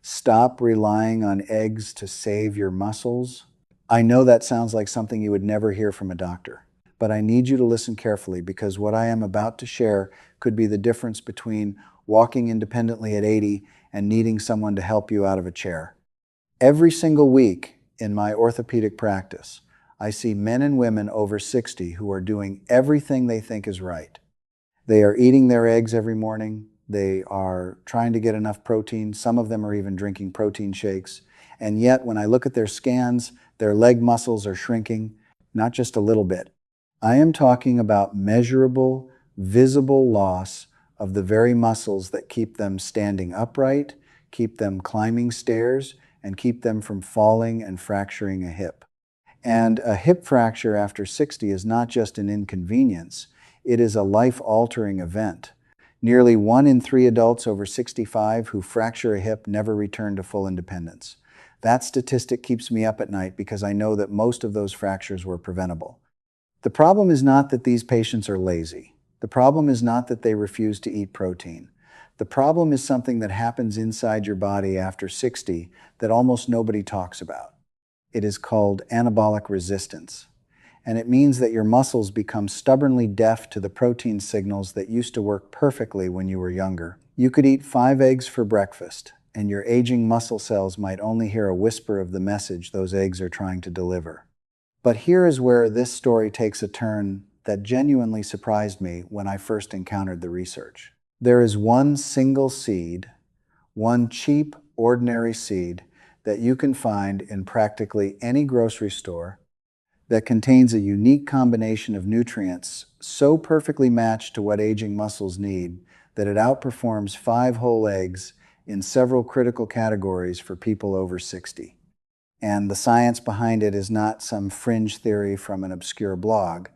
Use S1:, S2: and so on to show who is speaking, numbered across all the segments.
S1: Stop relying on eggs to save your muscles. I know that sounds like something you would never hear from a doctor, but I need you to listen carefully because what I am about to share could be the difference between walking independently at 80 and needing someone to help you out of a chair. Every single week in my orthopedic practice, I see men and women over 60 who are doing everything they think is right. They are eating their eggs every morning. They are trying to get enough protein. Some of them are even drinking protein shakes. And yet, when I look at their scans, their leg muscles are shrinking, not just a little bit. I am talking about measurable, visible loss of the very muscles that keep them standing upright, keep them climbing stairs, and keep them from falling and fracturing a hip. And a hip fracture after 60 is not just an inconvenience, it is a life-altering event. Nearly 1 in 3 adults over 65 who fracture a hip never return to full independence. That statistic keeps me up at night because I know that most of those fractures were preventable. The problem is not that these patients are lazy. The problem is not that they refuse to eat protein. The problem is something that happens inside your body after 60 that almost nobody talks about. It is called anabolic resistance. And it means that your muscles become stubbornly deaf to the protein signals that used to work perfectly when you were younger. You could eat 5 eggs for breakfast, and your aging muscle cells might only hear a whisper of the message those eggs are trying to deliver. But here is where this story takes a turn that genuinely surprised me when I first encountered the research. There is one single seed, one cheap, ordinary seed that you can find in practically any grocery store that contains a unique combination of nutrients so perfectly matched to what aging muscles need that it outperforms 5 whole eggs in several critical categories for people over 60. And the science behind it is not some fringe theory from an obscure blog.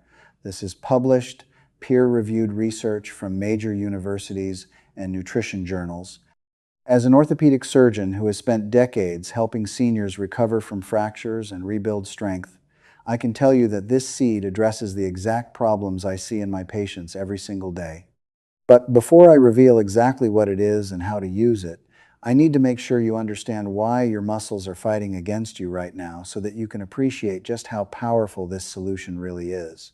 S1: This is published, peer-reviewed research from major universities and nutrition journals. As an orthopedic surgeon who has spent decades helping seniors recover from fractures and rebuild strength, I can tell you that this seed addresses the exact problems I see in my patients every single day. But before I reveal exactly what it is and how to use it, I need to make sure you understand why your muscles are fighting against you right now so that you can appreciate just how powerful this solution really is.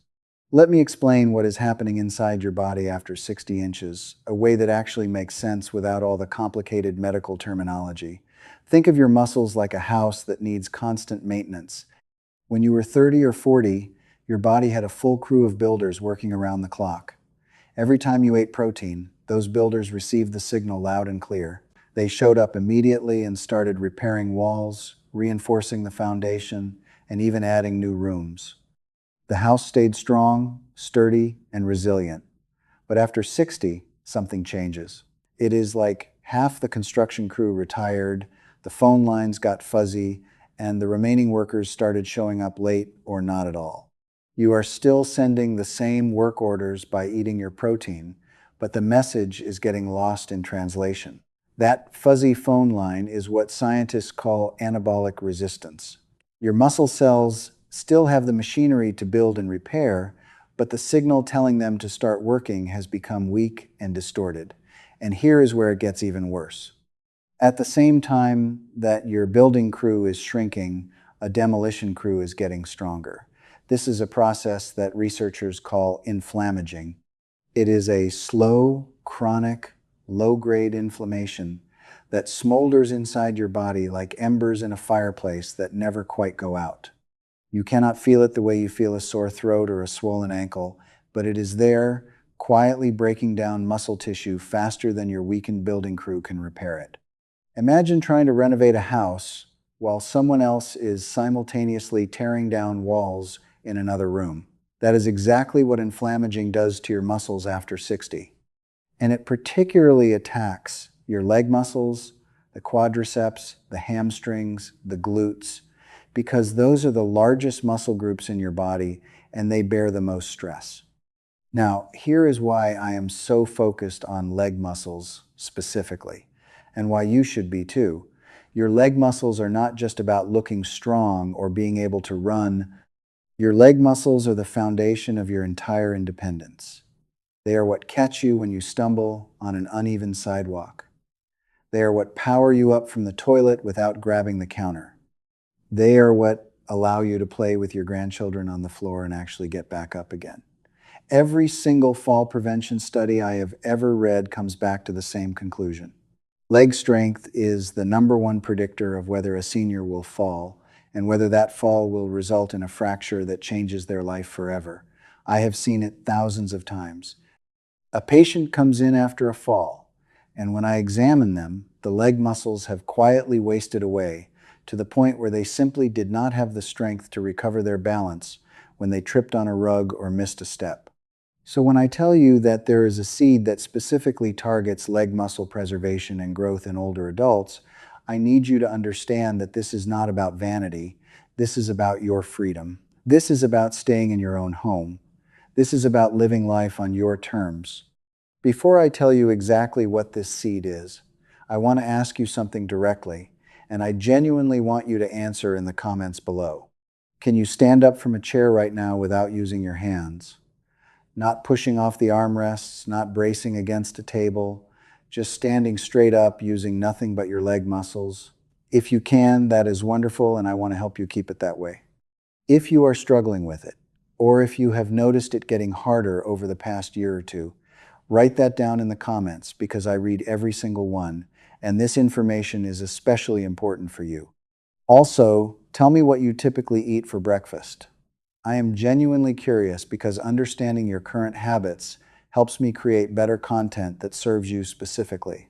S1: Let me explain what is happening inside your body after 60 inches, a way that actually makes sense without all the complicated medical terminology. Think of your muscles like a house that needs constant maintenance. When you were 30 or 40, your body had a full crew of builders working around the clock. Every time you ate protein, those builders received the signal loud and clear. They showed up immediately and started repairing walls, reinforcing the foundation, and even adding new rooms. The house stayed strong, sturdy, and resilient. But after 60, something changes. It is like half the construction crew retired, the phone lines got fuzzy, and the remaining workers started showing up late or not at all. You are still sending the same work orders by eating your protein, but the message is getting lost in translation. That fuzzy phone line is what scientists call anabolic resistance. Your muscle cells still have the machinery to build and repair, but the signal telling them to start working has become weak and distorted. And here is where it gets even worse. At the same time that your building crew is shrinking, a demolition crew is getting stronger. This is a process that researchers call inflammaging. It is a slow, chronic, low-grade inflammation that smolders inside your body like embers in a fireplace that never quite go out. You cannot feel it the way you feel a sore throat or a swollen ankle, but it is there, quietly breaking down muscle tissue faster than your weakened building crew can repair it. Imagine trying to renovate a house while someone else is simultaneously tearing down walls in another room. That is exactly what inflammaging does to your muscles after 60. And it particularly attacks your leg muscles, the quadriceps, the hamstrings, the glutes, because those are the largest muscle groups in your body and they bear the most stress. Now, here is why I am so focused on leg muscles specifically, and why you should be too. Your leg muscles are not just about looking strong or being able to run. Your leg muscles are the foundation of your entire independence. They are what catch you when you stumble on an uneven sidewalk. They are what power you up from the toilet without grabbing the counter. They are what allow you to play with your grandchildren on the floor and actually get back up again. Every single fall prevention study I have ever read comes back to the same conclusion. Leg strength is the number one predictor of whether a senior will fall and whether that fall will result in a fracture that changes their life forever. I have seen it thousands of times. A patient comes in after a fall, and when I examine them, the leg muscles have quietly wasted away to the point where they simply did not have the strength to recover their balance when they tripped on a rug or missed a step. So when I tell you that there is a seed that specifically targets leg muscle preservation and growth in older adults, I need you to understand that this is not about vanity. This is about your freedom. This is about staying in your own home. This is about living life on your terms. Before I tell you exactly what this seed is, I want to ask you something directly, and I genuinely want you to answer in the comments below. Can you stand up from a chair right now without using your hands? Not pushing off the armrests, not bracing against a table, just standing straight up using nothing but your leg muscles. If you can, that is wonderful, and I want to help you keep it that way. If you are struggling with it, or if you have noticed it getting harder over the past year or two, write that down in the comments because I read every single one, and this information is especially important for you. Also, tell me what you typically eat for breakfast. I am genuinely curious because understanding your current habits helps me create better content that serves you specifically.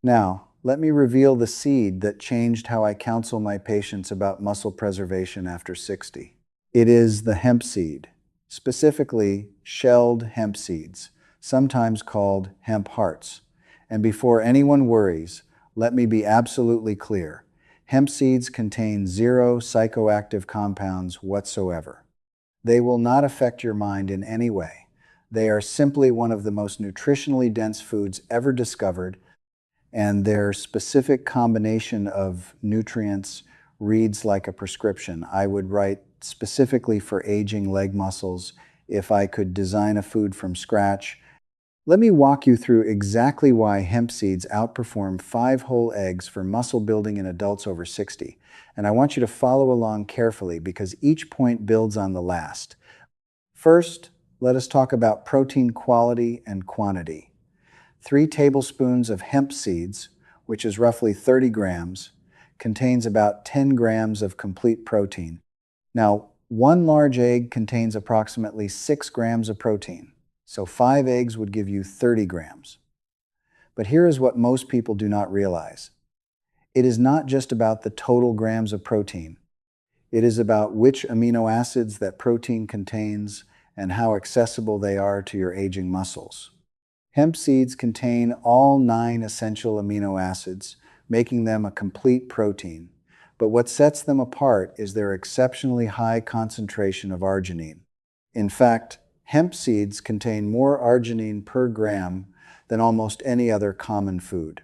S1: Now, let me reveal the seed that changed how I counsel my patients about muscle preservation after 60. It is the hemp seed, specifically shelled hemp seeds, sometimes called hemp hearts. And before anyone worries, let me be absolutely clear. Hemp seeds contain zero psychoactive compounds whatsoever. They will not affect your mind in any way. They are simply one of the most nutritionally dense foods ever discovered, and their specific combination of nutrients reads like a prescription. I would write specifically for aging leg muscles if I could design a food from scratch. Let me walk you through exactly why hemp seeds outperform 5 whole eggs for muscle building in adults over 60. And I want you to follow along carefully because each point builds on the last. First, let us talk about protein quality and quantity. 3 tablespoons of hemp seeds, which is roughly 30 grams, contains about 10 grams of complete protein. Now, 1 large egg contains approximately 6 grams of protein. So 5 eggs would give you 30 grams. But here is what most people do not realize. It is not just about the total grams of protein. It is about which amino acids that protein contains and how accessible they are to your aging muscles. Hemp seeds contain all 9 essential amino acids, making them a complete protein. But what sets them apart is their exceptionally high concentration of arginine. In fact, hemp seeds contain more arginine per gram than almost any other common food.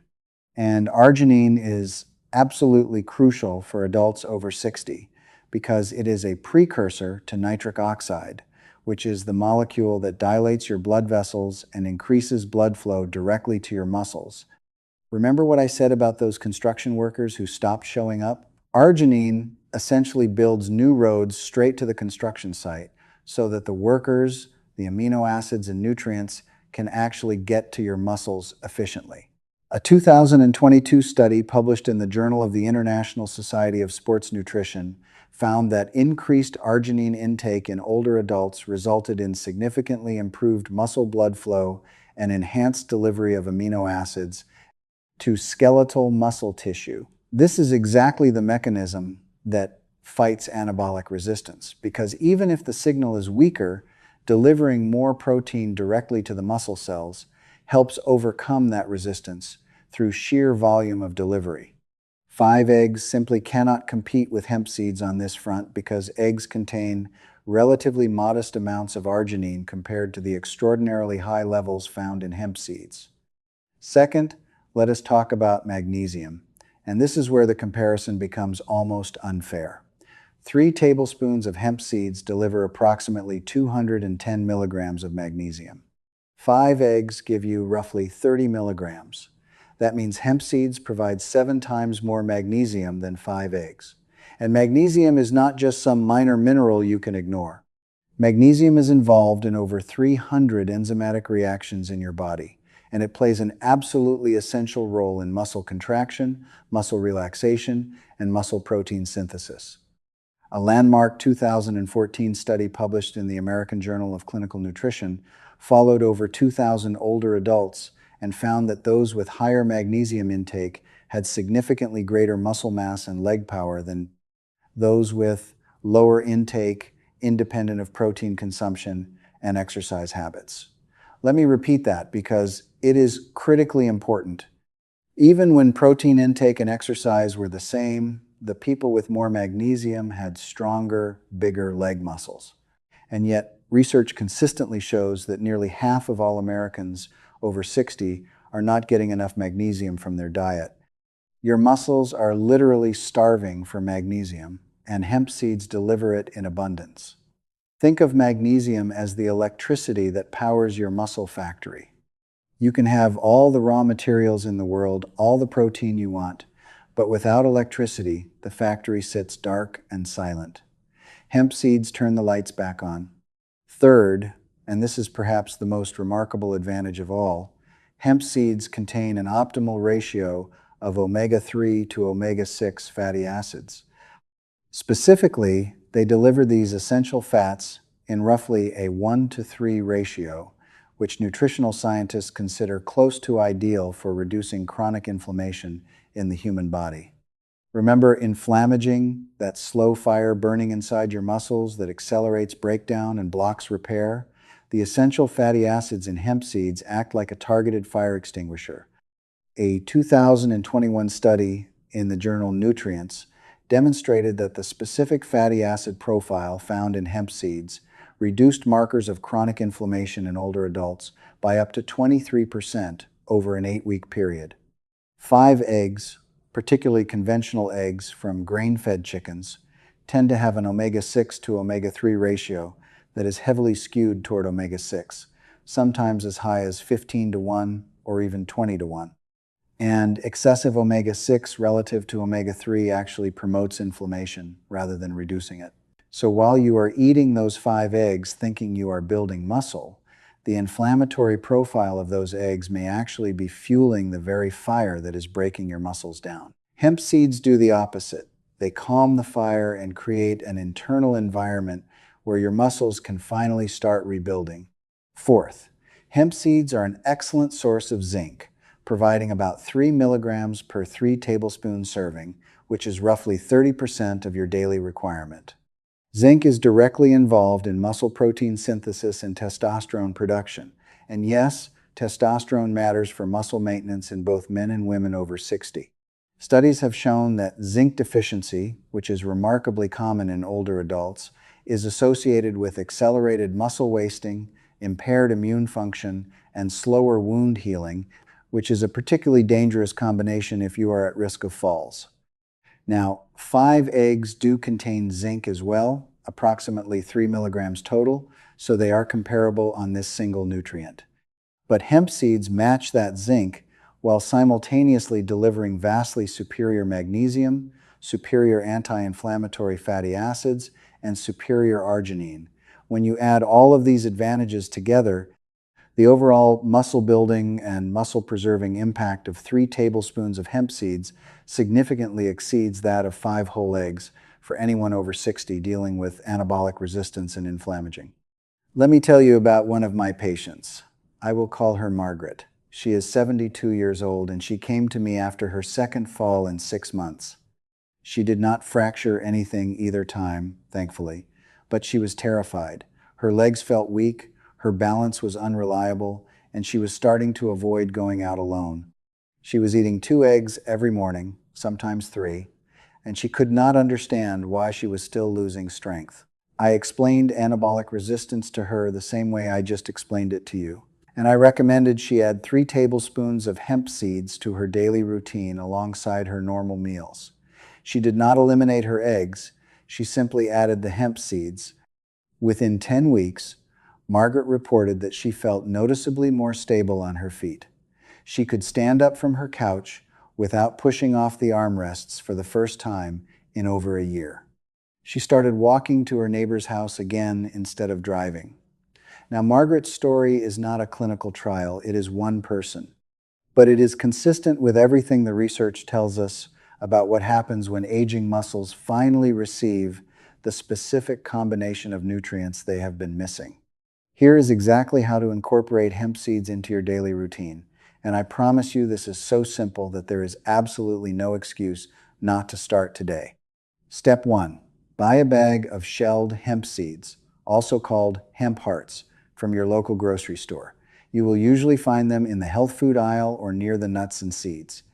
S1: And arginine is absolutely crucial for adults over 60 because it is a precursor to nitric oxide, which is the molecule that dilates your blood vessels and increases blood flow directly to your muscles. Remember what I said about those construction workers who stopped showing up? Arginine essentially builds new roads straight to the construction site so that the workers, the amino acids and nutrients can actually get to your muscles efficiently. A 2022 study published in the Journal of the International Society of Sports Nutrition found that increased arginine intake in older adults resulted in significantly improved muscle blood flow and enhanced delivery of amino acids to skeletal muscle tissue. This is exactly the mechanism that fights anabolic resistance, because even if the signal is weaker, delivering more protein directly to the muscle cells helps overcome that resistance through sheer volume of delivery. 5 eggs simply cannot compete with hemp seeds on this front because eggs contain relatively modest amounts of arginine compared to the extraordinarily high levels found in hemp seeds. Second, let us talk about magnesium, and this is where the comparison becomes almost unfair. 3 tablespoons of hemp seeds deliver approximately 210 milligrams of magnesium. 5 eggs give you roughly 30 milligrams. That means hemp seeds provide 7 times more magnesium than 5 eggs. And magnesium is not just some minor mineral you can ignore. Magnesium is involved in over 300 enzymatic reactions in your body, and it plays an absolutely essential role in muscle contraction, muscle relaxation, and muscle protein synthesis. A landmark 2014 study published in the American Journal of Clinical Nutrition followed over 2,000 older adults and found that those with higher magnesium intake had significantly greater muscle mass and leg power than those with lower intake, independent of protein consumption and exercise habits. Let me repeat that because it is critically important. Even when protein intake and exercise were the same, the people with more magnesium had stronger, bigger leg muscles. And yet, research consistently shows that nearly half of all Americans over 60 are not getting enough magnesium from their diet. Your muscles are literally starving for magnesium, and hemp seeds deliver it in abundance. Think of magnesium as the electricity that powers your muscle factory. You can have all the raw materials in the world, all the protein you want, but without electricity, the factory sits dark and silent. Hemp seeds turn the lights back on. Third, and this is perhaps the most remarkable advantage of all, hemp seeds contain an optimal ratio of omega-3 to omega-6 fatty acids. Specifically, they deliver these essential fats in roughly a 1-to-3 ratio, which nutritional scientists consider close to ideal for reducing chronic inflammation in the human body. Remember inflammaging, that slow fire burning inside your muscles that accelerates breakdown and blocks repair? The essential fatty acids in hemp seeds act like a targeted fire extinguisher. A 2021 study in the journal Nutrients demonstrated that the specific fatty acid profile found in hemp seeds reduced markers of chronic inflammation in older adults by up to 23% over an 8-week period. 5 eggs, particularly conventional eggs from grain-fed chickens, tend to have an omega-6 to omega-3 ratio that is heavily skewed toward omega-6, sometimes as high as 15-to-1 or even 20-to-1. And excessive omega-6 relative to omega-3 actually promotes inflammation rather than reducing it. So while you are eating those 5 eggs thinking you are building muscle, the inflammatory profile of those eggs may actually be fueling the very fire that is breaking your muscles down. Hemp seeds do the opposite. They calm the fire and create an internal environment where your muscles can finally start rebuilding. Fourth, hemp seeds are an excellent source of zinc, providing about 3 milligrams per 3 tablespoon serving, which is roughly 30% of your daily requirement. Zinc is directly involved in muscle protein synthesis and testosterone production. And yes, testosterone matters for muscle maintenance in both men and women over 60. Studies have shown that zinc deficiency, which is remarkably common in older adults, is associated with accelerated muscle wasting, impaired immune function, and slower wound healing, which is a particularly dangerous combination if you are at risk of falls. Now, 5 eggs do contain zinc as well, approximately 3 milligrams total, so they are comparable on this single nutrient. But hemp seeds match that zinc while simultaneously delivering vastly superior magnesium, superior anti-inflammatory fatty acids, and superior arginine. When you add all of these advantages together, the overall muscle building and muscle preserving impact of 3 tablespoons of hemp seeds significantly exceeds that of 5 whole eggs for anyone over 60 dealing with anabolic resistance and inflammaging. Let me tell you about one of my patients. I will call her Margaret. She is 72 years old and she came to me after her second fall in 6 months. She did not fracture anything either time, thankfully, but she was terrified. Her legs felt weak, her balance was unreliable, and she was starting to avoid going out alone. She was eating 2 eggs every morning, sometimes 3, and she could not understand why she was still losing strength. I explained anabolic resistance to her the same way I just explained it to you, and I recommended she add 3 tablespoons of hemp seeds to her daily routine alongside her normal meals. She did not eliminate her eggs, she simply added the hemp seeds. Within 10 weeks, Margaret reported that she felt noticeably more stable on her feet. She could stand up from her couch without pushing off the armrests for the first time in over a year. She started walking to her neighbor's house again instead of driving. Now, Margaret's story is not a clinical trial, it is one person. But it is consistent with everything the research tells us about what happens when aging muscles finally receive the specific combination of nutrients they have been missing. Here is exactly how to incorporate hemp seeds into your daily routine. And I promise you, this is so simple that there is absolutely no excuse not to start today. Step 1. Buy a bag of shelled hemp seeds, also called hemp hearts, from your local grocery store. You will usually find them in the health food aisle or near the nuts and seeds.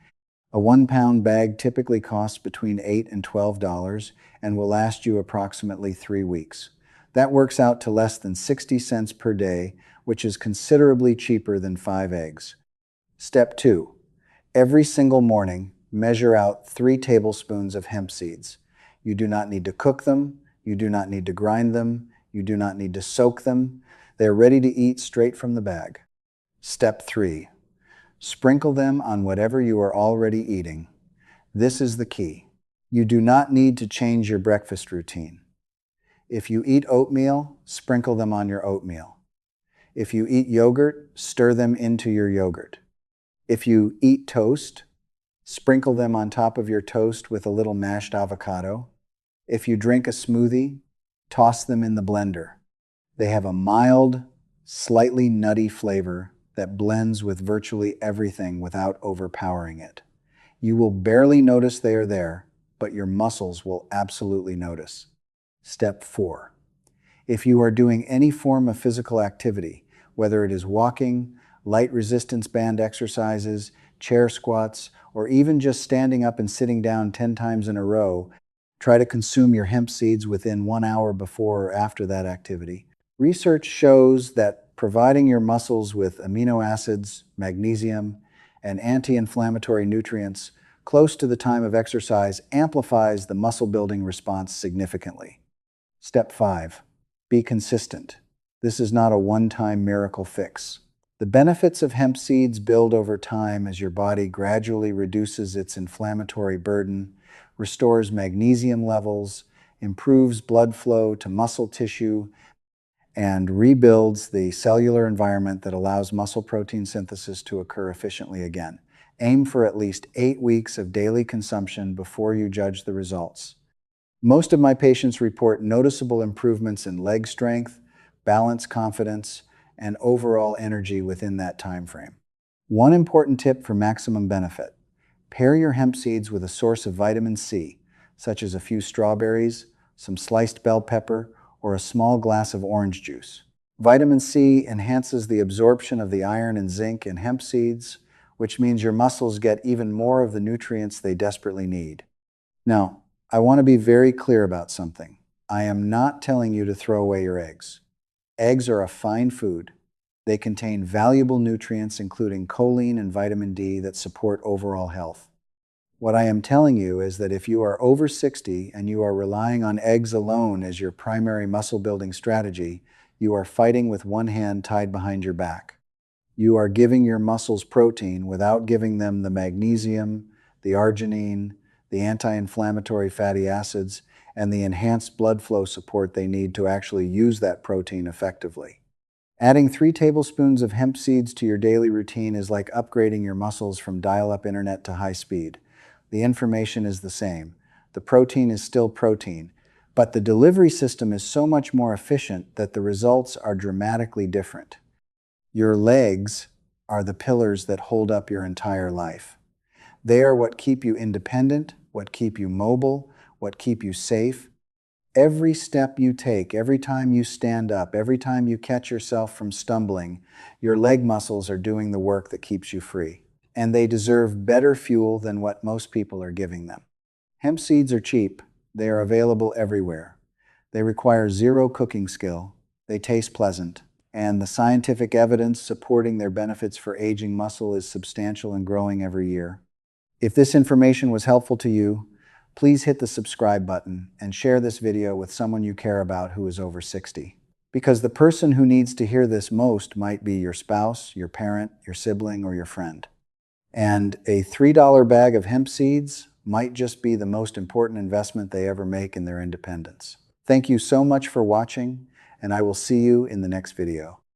S1: A 1-pound bag typically costs between $8 and $12 and will last you approximately 3 weeks. That works out to less than 60 cents per day, which is considerably cheaper than 5 eggs. Step 2. Every single morning, measure out 3 tablespoons of hemp seeds. You do not need to cook them, you do not need to grind them, you do not need to soak them. They are ready to eat straight from the bag. Step 3. Sprinkle them on whatever you are already eating. This is the key. You do not need to change your breakfast routine. If you eat oatmeal, sprinkle them on your oatmeal. If you eat yogurt, stir them into your yogurt. If you eat toast, sprinkle them on top of your toast with a little mashed avocado. If you drink a smoothie, toss them in the blender. They have a mild, slightly nutty flavor that blends with virtually everything without overpowering it. You will barely notice they are there, but your muscles will absolutely notice. Step 4. If you are doing any form of physical activity, whether it is walking, light resistance band exercises, chair squats, or even just standing up and sitting down 10 times in a row, try to consume your hemp seeds within 1 hour before or after that activity. Research shows that providing your muscles with amino acids, magnesium, and anti-inflammatory nutrients close to the time of exercise amplifies the muscle building response significantly. Step 5. Be consistent. This is not a one-time miracle fix. The benefits of hemp seeds build over time as your body gradually reduces its inflammatory burden, restores magnesium levels, improves blood flow to muscle tissue, and rebuilds the cellular environment that allows muscle protein synthesis to occur efficiently again. Aim for at least 8 weeks of daily consumption before you judge the results. Most of my patients report noticeable improvements in leg strength, balance confidence, and overall energy within that time frame. One important tip for maximum benefit: pair your hemp seeds with a source of vitamin C, such as a few strawberries, some sliced bell pepper, or a small glass of orange juice. Vitamin C enhances the absorption of the iron and zinc in hemp seeds, which means your muscles get even more of the nutrients they desperately need. Now, I want to be very clear about something. I am not telling you to throw away your eggs. Eggs are a fine food. They contain valuable nutrients, including choline and vitamin D, that support overall health. What I am telling you is that if you are over 60 and you are relying on eggs alone as your primary muscle building strategy, you are fighting with one hand tied behind your back. You are giving your muscles protein without giving them the magnesium, the arginine, the anti-inflammatory fatty acids, and the enhanced blood flow support they need to actually use that protein effectively. Adding 3 tablespoons of hemp seeds to your daily routine is like upgrading your muscles from dial-up internet to high speed. The information is the same. The protein is still protein, but the delivery system is so much more efficient that the results are dramatically different. Your legs are the pillars that hold up your entire life. They are what keep you independent, what keep you mobile, what keep you safe. Every step you take, every time you stand up, every time you catch yourself from stumbling, your leg muscles are doing the work that keeps you free. And they deserve better fuel than what most people are giving them. Hemp seeds are cheap. They are available everywhere. They require zero cooking skill. They taste pleasant. And the scientific evidence supporting their benefits for aging muscle is substantial and growing every year. If this information was helpful to you, please hit the subscribe button and share this video with someone you care about who is over 60. Because the person who needs to hear this most might be your spouse, your parent, your sibling, or your friend. And a $3 bag of hemp seeds might just be the most important investment they ever make in their independence. Thank you so much for watching, and I will see you in the next video.